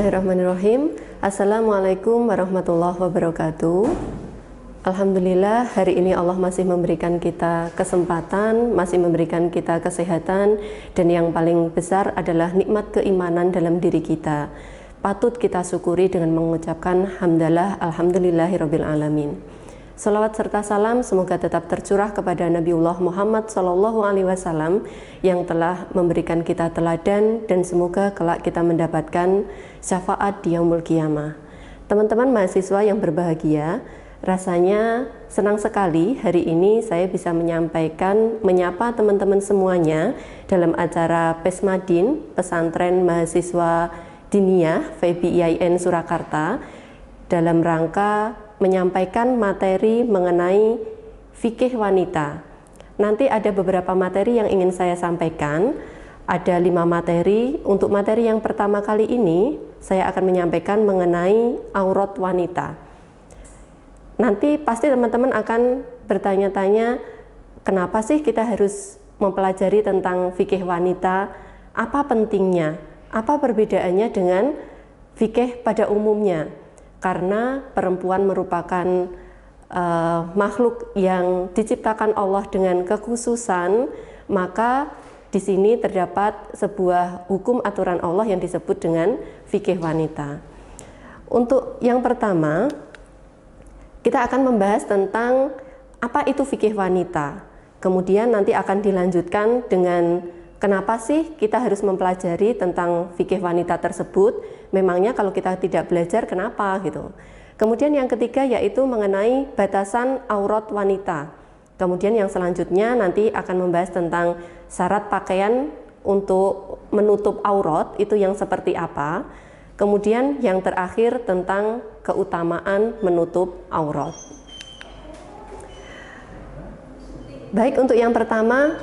Bismillahirrahmanirrahim. Assalamualaikum warahmatullahi wabarakatuh. Alhamdulillah, hari ini Allah masih memberikan kita kesempatan, masih memberikan kita kesehatan, dan yang paling besar adalah nikmat keimanan dalam diri kita. Patut kita syukuri dengan mengucapkan hamdalah alhamdulillahirabbil alamin. Salawat serta salam semoga tetap tercurah kepada Nabiullah Muhammad SAW yang telah memberikan kita teladan, dan semoga kelak kita mendapatkan syafaat di yaumul qiyamah. Teman-teman mahasiswa yang berbahagia, rasanya senang sekali hari ini saya bisa menyapa teman-teman semuanya dalam acara Pesmadin, Pesantren Mahasiswa Diniyah VBIIN Surakarta, dalam rangka menyampaikan materi mengenai fikih wanita. Nanti ada beberapa materi yang ingin saya sampaikan, ada 5 materi. Untuk materi yang pertama kali ini, saya akan menyampaikan mengenai aurat wanita. Nanti pasti teman-teman akan bertanya-tanya, kenapa sih kita harus mempelajari tentang fikih wanita? Apa pentingnya? Apa perbedaannya dengan fikih pada umumnya? Karena perempuan merupakan makhluk yang diciptakan Allah dengan kekhususan, maka di sini terdapat sebuah hukum aturan Allah yang disebut dengan fikih wanita. Untuk yang pertama, kita akan membahas tentang apa itu fikih wanita. Kemudian nanti akan dilanjutkan dengan kenapa sih kita harus mempelajari tentang fikih wanita tersebut? Memangnya kalau kita tidak belajar kenapa gitu. Kemudian yang ketiga yaitu mengenai batasan aurat wanita. Kemudian yang selanjutnya nanti akan membahas tentang syarat pakaian untuk menutup aurat itu yang seperti apa. Kemudian yang terakhir tentang keutamaan menutup aurat. Baik, untuk yang pertama,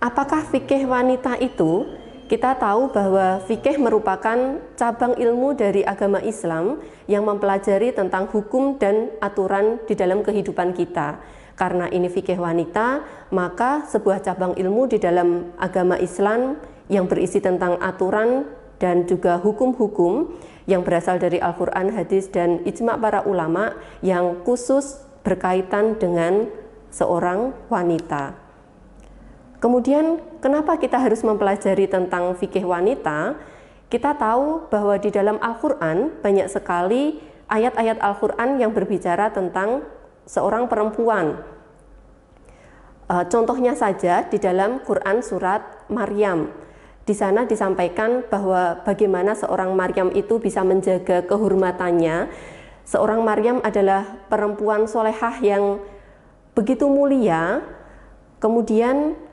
apakah fikih wanita itu? Kita tahu bahwa fikih merupakan cabang ilmu dari agama Islam yang mempelajari tentang hukum dan aturan di dalam kehidupan kita. Karena ini fikih wanita, maka sebuah cabang ilmu di dalam agama Islam yang berisi tentang aturan dan juga hukum-hukum yang berasal dari Al-Quran, hadis, dan ijma' para ulama yang khusus berkaitan dengan seorang wanita. Kemudian kenapa kita harus mempelajari tentang fikih wanita? Kita tahu bahwa di dalam Al-Quran banyak sekali ayat-ayat Al-Quran yang berbicara tentang seorang perempuan. Contohnya saja di dalam Quran surat Maryam. Di sana disampaikan bahwa bagaimana seorang Maryam itu bisa menjaga kehormatannya. Seorang Maryam adalah perempuan solehah yang begitu mulia. Kemudian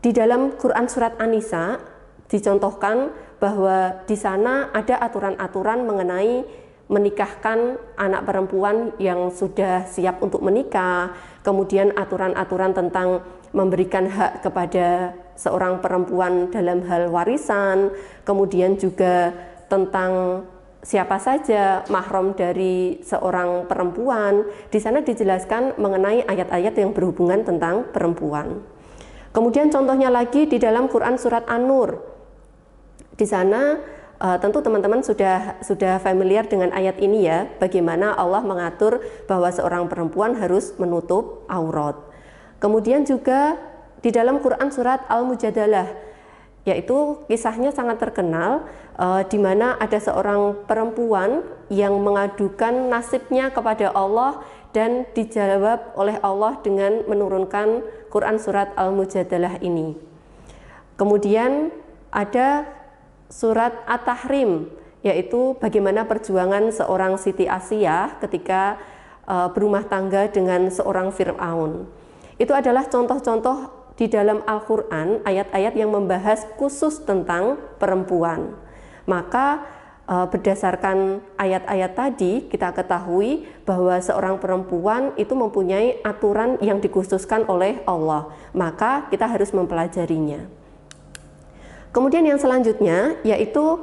di dalam Quran surat An-Nisa dicontohkan bahwa di sana ada aturan-aturan mengenai menikahkan anak perempuan yang sudah siap untuk menikah, kemudian aturan-aturan tentang memberikan hak kepada seorang perempuan dalam hal warisan, kemudian juga tentang siapa saja mahram dari seorang perempuan. Di sana dijelaskan mengenai ayat-ayat yang berhubungan tentang perempuan. Kemudian contohnya lagi di dalam Quran surat An-Nur. Di sana tentu teman-teman sudah familiar dengan ayat ini ya, bagaimana Allah mengatur bahwa seorang perempuan harus menutup aurat. Kemudian juga di dalam Quran surat Al-Mujadalah, yaitu kisahnya sangat terkenal, di mana ada seorang perempuan yang mengadukan nasibnya kepada Allah dan dijawab oleh Allah dengan menurunkan Quran surat Al-Mujadalah ini. Kemudian ada surat At-Tahrim, yaitu bagaimana perjuangan seorang Siti Asiyah ketika berumah tangga dengan seorang Fir'aun. Itu adalah contoh-contoh di dalam Al-Quran, ayat-ayat yang membahas khusus tentang perempuan. Maka berdasarkan ayat-ayat tadi kita ketahui bahwa seorang perempuan itu mempunyai aturan yang dikhususkan oleh Allah, maka kita harus mempelajarinya. Kemudian yang selanjutnya yaitu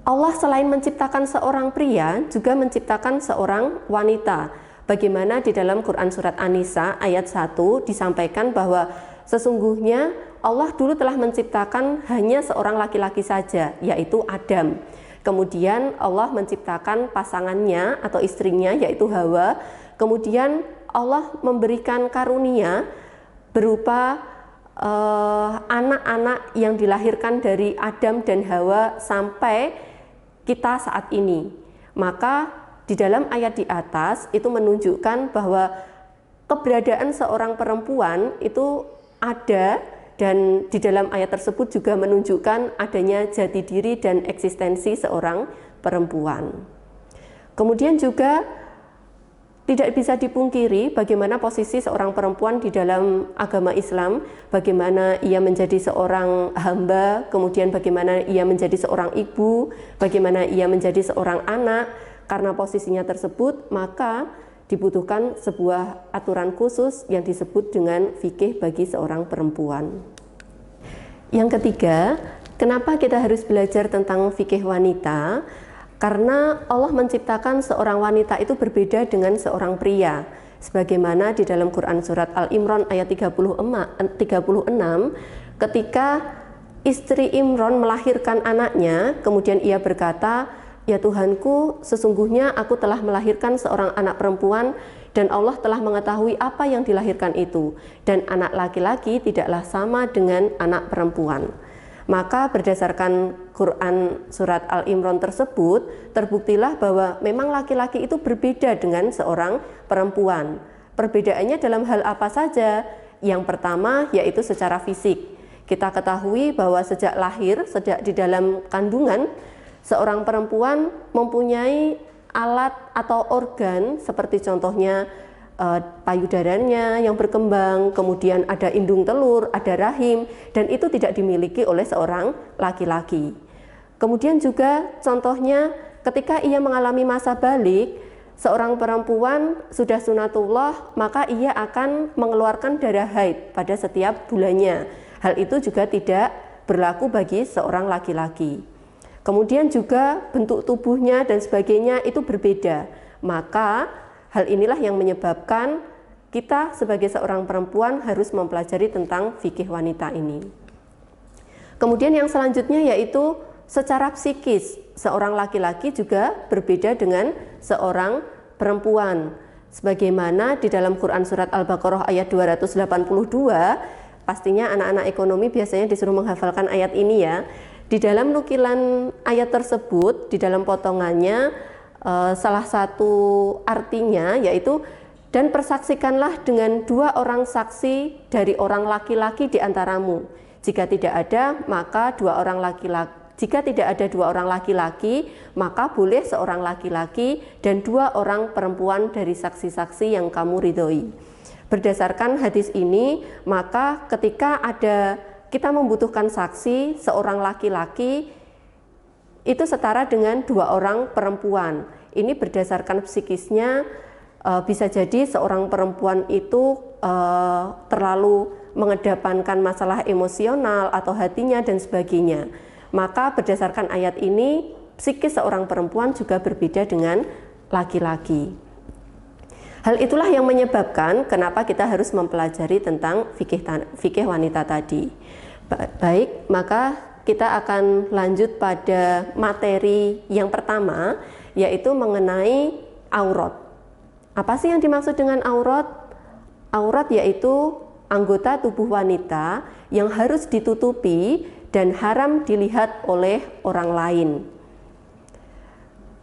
Allah selain menciptakan seorang pria juga menciptakan seorang wanita. Bagaimana di dalam Quran surat An-Nisa ayat 1 disampaikan bahwa sesungguhnya Allah dulu telah menciptakan hanya seorang laki-laki saja, yaitu Adam. Kemudian Allah menciptakan pasangannya atau istrinya yaitu Hawa. Kemudian Allah memberikan karunia berupa anak-anak yang dilahirkan dari Adam dan Hawa sampai kita saat ini. Maka di dalam ayat di atas itu menunjukkan bahwa keberadaan seorang perempuan itu ada, dan di dalam ayat tersebut juga menunjukkan adanya jati diri dan eksistensi seorang perempuan. Kemudian juga tidak bisa dipungkiri bagaimana posisi seorang perempuan di dalam agama Islam, bagaimana ia menjadi seorang hamba, kemudian bagaimana ia menjadi seorang ibu, bagaimana ia menjadi seorang anak. Karena posisinya tersebut, maka dibutuhkan sebuah aturan khusus yang disebut dengan fikih bagi seorang perempuan. Yang ketiga, kenapa kita harus belajar tentang fikih wanita? Karena Allah menciptakan seorang wanita itu berbeda dengan seorang pria. Sebagaimana di dalam Quran surat Al-Imran ayat 36, ketika istri Imran melahirkan anaknya, kemudian ia berkata, "Ya Tuhanku, sesungguhnya aku telah melahirkan seorang anak perempuan dan Allah telah mengetahui apa yang dilahirkan itu, dan anak laki-laki tidaklah sama dengan anak perempuan." Maka berdasarkan Quran surat Al-Imran tersebut, terbuktilah bahwa memang laki-laki itu berbeda dengan seorang perempuan. Perbedaannya dalam hal apa saja? Yang pertama yaitu secara fisik. Kita ketahui bahwa sejak lahir, sejak di dalam kandungan, seorang perempuan mempunyai alat atau organ seperti contohnya payudaranya yang berkembang, kemudian ada indung telur, ada rahim, dan itu tidak dimiliki oleh seorang laki-laki. Kemudian juga contohnya ketika ia mengalami masa balik, seorang perempuan sudah sunatullah, maka ia akan mengeluarkan darah haid pada setiap bulannya. Hal itu juga tidak berlaku bagi seorang laki-laki. Kemudian juga bentuk tubuhnya dan sebagainya itu berbeda. Maka hal inilah yang menyebabkan kita sebagai seorang perempuan harus mempelajari tentang fikih wanita ini. Kemudian yang selanjutnya yaitu secara psikis, seorang laki-laki juga berbeda dengan seorang perempuan. Sebagaimana di dalam Quran surat Al-Baqarah ayat 282, pastinya anak-anak ekonomi biasanya disuruh menghafalkan ayat ini ya. Di dalam nukilan ayat tersebut, di dalam potongannya, salah satu artinya yaitu, dan persaksikanlah dengan 2 orang saksi dari orang laki-laki di antaramu. Jika tidak ada, maka 2 orang laki-laki. Jika tidak ada 2 orang laki-laki, maka boleh seorang laki-laki dan 2 orang perempuan dari saksi-saksi yang kamu ridhoi. Berdasarkan hadis ini, maka ketika kita membutuhkan saksi seorang laki-laki, itu setara dengan 2 orang perempuan. Ini berdasarkan psikisnya, bisa jadi seorang perempuan itu terlalu mengedepankan masalah emosional atau hatinya dan sebagainya. Maka berdasarkan ayat ini, psikis seorang perempuan juga berbeda dengan laki-laki. Hal itulah yang menyebabkan kenapa kita harus mempelajari tentang fikih wanita tadi. Baik, maka kita akan lanjut pada materi yang pertama, yaitu mengenai aurat. Apa sih yang dimaksud dengan aurat? Aurat yaitu anggota tubuh wanita yang harus ditutupi dan haram dilihat oleh orang lain.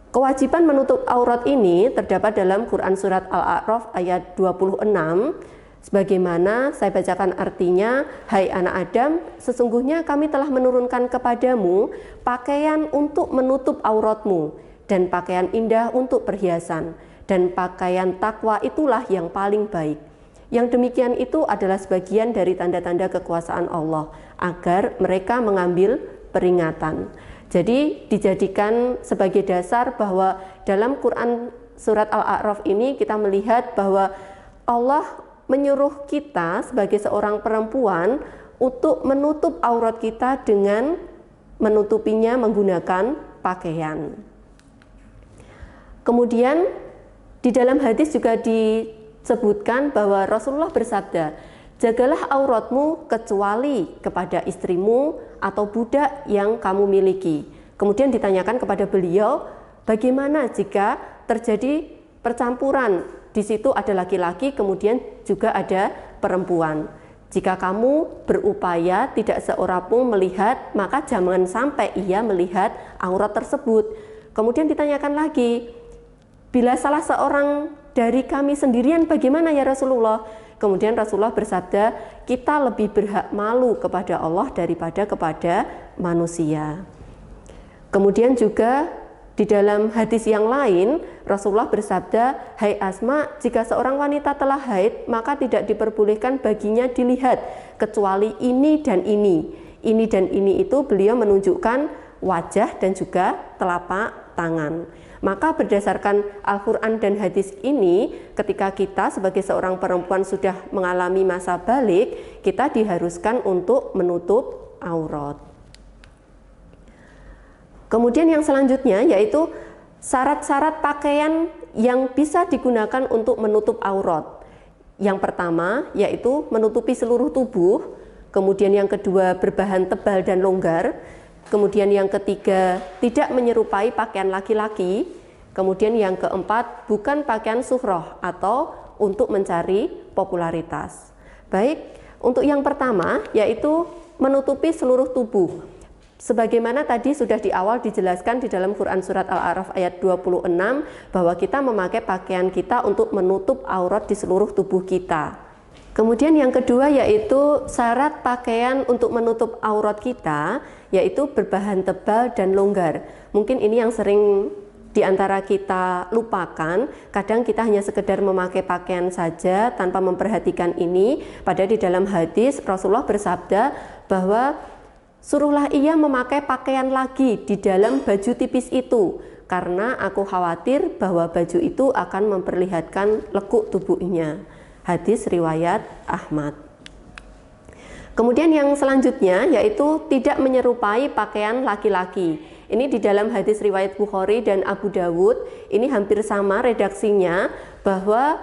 Kewajiban menutup aurat ini terdapat dalam Quran surat Al-A'raf ayat 26. Sebagaimana saya bacakan artinya, "Hai anak Adam, sesungguhnya kami telah menurunkan kepadamu pakaian untuk menutup auratmu, dan pakaian indah untuk perhiasan, dan pakaian takwa itulah yang paling baik." Yang demikian itu adalah sebagian dari tanda-tanda kekuasaan Allah, agar mereka mengambil peringatan. Jadi dijadikan sebagai dasar bahwa dalam Quran surat Al-A'raf ini kita melihat bahwa Allah menyuruh kita sebagai seorang perempuan untuk menutup aurat kita dengan menutupinya menggunakan pakaian. Kemudian di dalam hadis juga disebutkan bahwa Rasulullah bersabda, "Jagalah auratmu kecuali kepada istrimu atau budak yang kamu miliki. Kemudian ditanyakan kepada beliau, bagaimana jika terjadi percampuran, di situ ada laki-laki kemudian juga ada perempuan. Jika kamu berupaya tidak seorang pun melihat, maka jangan sampai ia melihat aurat tersebut. Kemudian ditanyakan lagi, bila salah seorang dari kami sendirian bagaimana ya Rasulullah? Kemudian Rasulullah bersabda, kita lebih berhak malu kepada Allah daripada kepada manusia. Kemudian juga di dalam hadis yang lain, Rasulullah bersabda, hai Asma, jika seorang wanita telah haid, maka tidak diperbolehkan baginya dilihat, kecuali ini dan ini. Ini dan ini itu beliau menunjukkan wajah dan juga telapak tangan. Maka berdasarkan Al-Quran dan hadis ini, ketika kita sebagai seorang perempuan sudah mengalami masa balik, kita diharuskan untuk menutup aurat. Kemudian yang selanjutnya yaitu syarat-syarat pakaian yang bisa digunakan untuk menutup aurat. Yang pertama yaitu menutupi seluruh tubuh, kemudian yang kedua berbahan tebal dan longgar, kemudian yang ketiga tidak menyerupai pakaian laki-laki, kemudian yang keempat bukan pakaian suhroh atau untuk mencari popularitas. Baik, untuk yang pertama yaitu menutupi seluruh tubuh. Sebagaimana tadi sudah di awal dijelaskan di dalam Quran Surat Al-A'raf ayat 26 bahwa kita memakai pakaian kita untuk menutup aurat di seluruh tubuh kita. Kemudian yang kedua yaitu syarat pakaian untuk menutup aurat kita yaitu berbahan tebal dan longgar. Mungkin ini yang sering di antara kita lupakan, kadang kita hanya sekedar memakai pakaian saja tanpa memperhatikan ini. Padahal di dalam hadis Rasulullah bersabda bahwa suruhlah ia memakai pakaian lagi di dalam baju tipis itu, karena aku khawatir bahwa baju itu akan memperlihatkan lekuk tubuhnya. Hadis riwayat Ahmad. Kemudian yang selanjutnya yaitu tidak menyerupai pakaian laki-laki. Ini di dalam hadis riwayat Bukhari dan Abu Dawud, ini hampir sama redaksinya, bahwa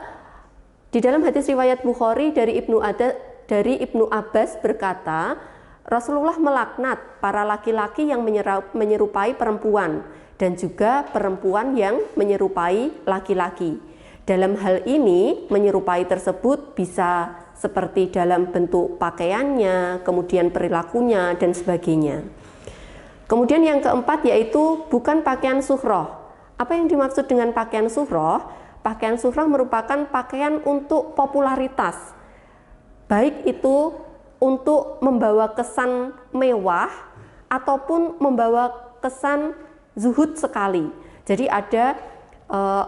di dalam hadis riwayat Bukhari dari Ibnu Abbas berkata, Rasulullah melaknat para laki-laki yang menyerupai perempuan dan juga perempuan yang menyerupai laki-laki. Dalam hal ini, menyerupai tersebut bisa seperti dalam bentuk pakaiannya, kemudian perilakunya, dan sebagainya. Kemudian yang keempat yaitu bukan pakaian suhroh. Apa yang dimaksud dengan pakaian suhroh? Pakaian suhroh merupakan pakaian untuk popularitas, baik itu untuk membawa kesan mewah ataupun membawa kesan zuhud sekali. Jadi ada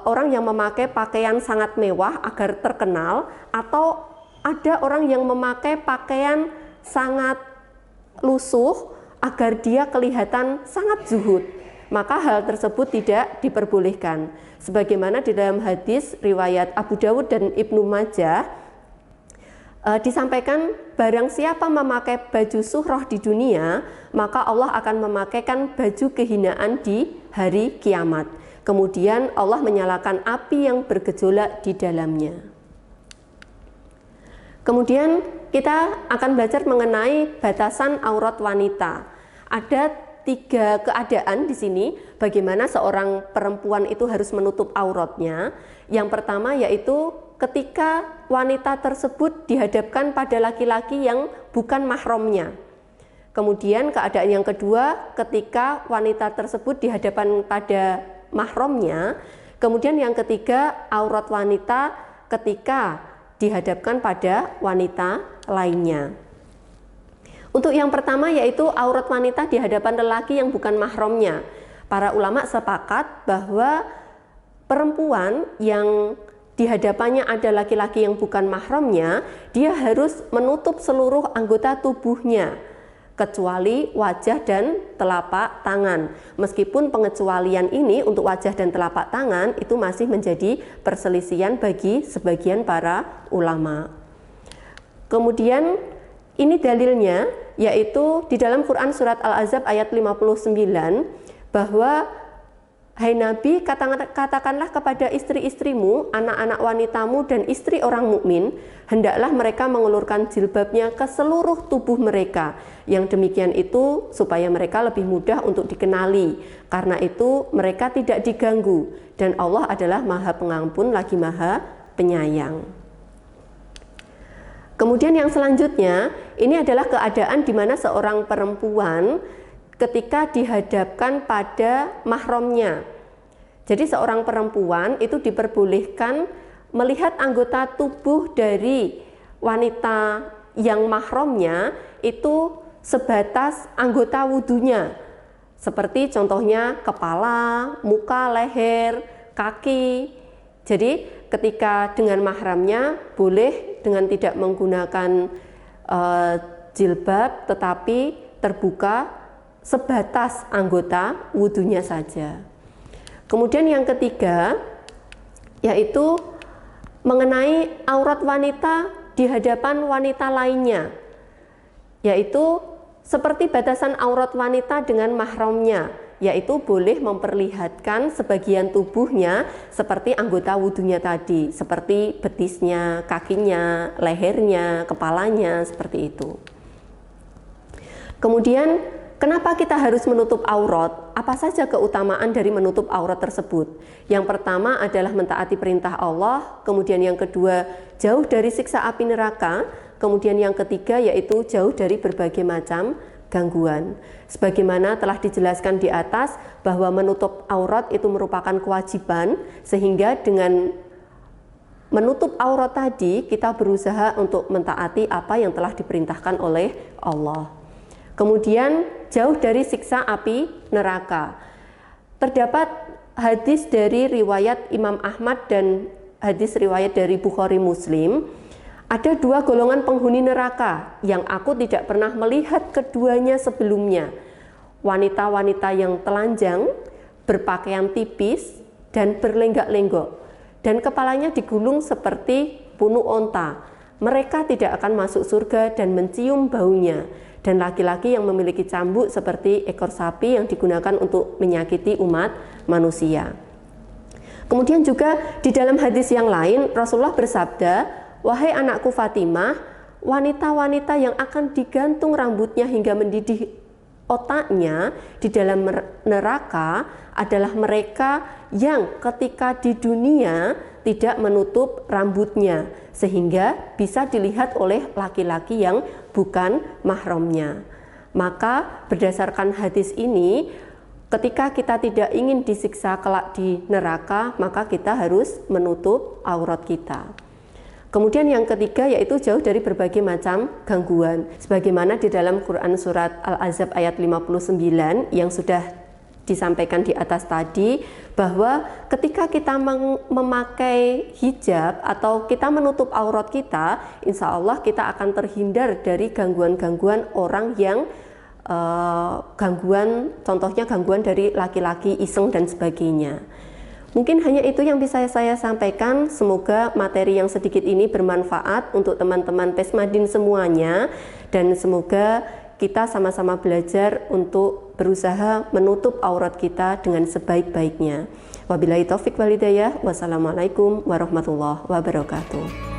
orang yang memakai pakaian sangat mewah agar terkenal, atau ada orang yang memakai pakaian sangat lusuh agar dia kelihatan sangat zuhud. Maka hal tersebut tidak diperbolehkan. Sebagaimana di dalam hadis riwayat Abu Dawud dan Ibnu Majah disampaikan, barang siapa memakai baju suhroh di dunia, maka Allah akan memakaikan baju kehinaan di hari kiamat. Kemudian Allah menyalakan api yang bergejolak di dalamnya. Kemudian kita akan belajar mengenai batasan aurat wanita. Ada 3 keadaan di sini bagaimana seorang perempuan itu harus menutup auratnya. Yang pertama yaitu ketika wanita tersebut dihadapkan pada laki-laki yang bukan mahramnya. Kemudian keadaan yang kedua ketika wanita tersebut dihadapkan pada mahramnya. Kemudian yang ketiga aurat wanita ketika dihadapkan pada wanita lainnya. Untuk yang pertama yaitu aurat wanita di hadapan lelaki yang bukan mahramnya. Para ulama sepakat bahwa perempuan yang di hadapannya ada laki-laki yang bukan mahramnya, dia harus menutup seluruh anggota tubuhnya kecuali wajah dan telapak tangan. Meskipun pengecualian ini untuk wajah dan telapak tangan itu masih menjadi perselisihan bagi sebagian para ulama. Kemudian ini dalilnya yaitu di dalam Quran Surat Al-Ahzab ayat 59 bahwa Hai Nabi, katakanlah kepada istri-istrimu, anak-anak wanitamu, dan istri orang mukmin, hendaklah mereka mengulurkan jilbabnya ke seluruh tubuh mereka. Yang demikian itu supaya mereka lebih mudah untuk dikenali. Karena itu mereka tidak diganggu, dan Allah adalah Maha Pengampun lagi Maha Penyayang. Kemudian yang selanjutnya, ini adalah keadaan di mana seorang perempuan ketika dihadapkan pada mahramnya. Jadi seorang perempuan itu diperbolehkan melihat anggota tubuh dari wanita yang mahramnya itu sebatas anggota wudunya. Seperti contohnya kepala, muka, leher, kaki. Jadi ketika dengan mahramnya boleh dengan tidak menggunakan jilbab tetapi terbuka sebatas anggota wudunya saja. Kemudian yang ketiga yaitu mengenai aurat wanita di hadapan wanita lainnya, yaitu seperti batasan aurat wanita dengan mahramnya, yaitu boleh memperlihatkan sebagian tubuhnya seperti anggota wudunya tadi, seperti betisnya, kakinya, lehernya, kepalanya, seperti itu. Kemudian kenapa kita harus menutup aurat? Apa saja keutamaan dari menutup aurat tersebut? Yang pertama adalah mentaati perintah Allah, kemudian yang kedua jauh dari siksa api neraka, kemudian yang ketiga yaitu jauh dari berbagai macam gangguan. Sebagaimana telah dijelaskan di atas bahwa menutup aurat itu merupakan kewajiban, sehingga dengan menutup aurat tadi kita berusaha untuk mentaati apa yang telah diperintahkan oleh Allah. Kemudian jauh dari siksa api neraka. Terdapat hadis dari riwayat Imam Ahmad dan hadis riwayat dari Bukhari Muslim. Ada dua golongan penghuni neraka yang aku tidak pernah melihat keduanya sebelumnya. Wanita-wanita yang telanjang, berpakaian tipis, dan berlenggak-lenggok. Dan kepalanya digulung seperti punuk onta. Mereka tidak akan masuk surga dan mencium baunya. Dan laki-laki yang memiliki cambuk seperti ekor sapi yang digunakan untuk menyakiti umat manusia. Kemudian juga di dalam hadis yang lain Rasulullah bersabda, wahai anakku Fatimah, wanita-wanita yang akan digantung rambutnya hingga mendidih otaknya di dalam neraka adalah mereka yang ketika di dunia tidak menutup rambutnya sehingga bisa dilihat oleh laki-laki yang bukan mahramnya. Maka berdasarkan hadis ini, ketika kita tidak ingin disiksa kelak di neraka, maka kita harus menutup aurat kita. Kemudian yang ketiga yaitu jauh dari berbagai macam gangguan. Sebagaimana di dalam Quran surat Al-Ahzab ayat 59 yang sudah disampaikan di atas tadi, bahwa ketika kita memakai hijab atau kita menutup aurat kita, insya Allah kita akan terhindar dari gangguan-gangguan orang yang contohnya gangguan dari laki-laki iseng dan sebagainya. Mungkin hanya itu yang bisa saya sampaikan. Semoga materi yang sedikit ini bermanfaat untuk teman-teman Pesmadin semuanya, dan semoga kita sama-sama belajar untuk berusaha menutup aurat kita dengan sebaik-baiknya. Wabillahi taufik wal hidayah. Wassalamualaikum warahmatullahi wabarakatuh.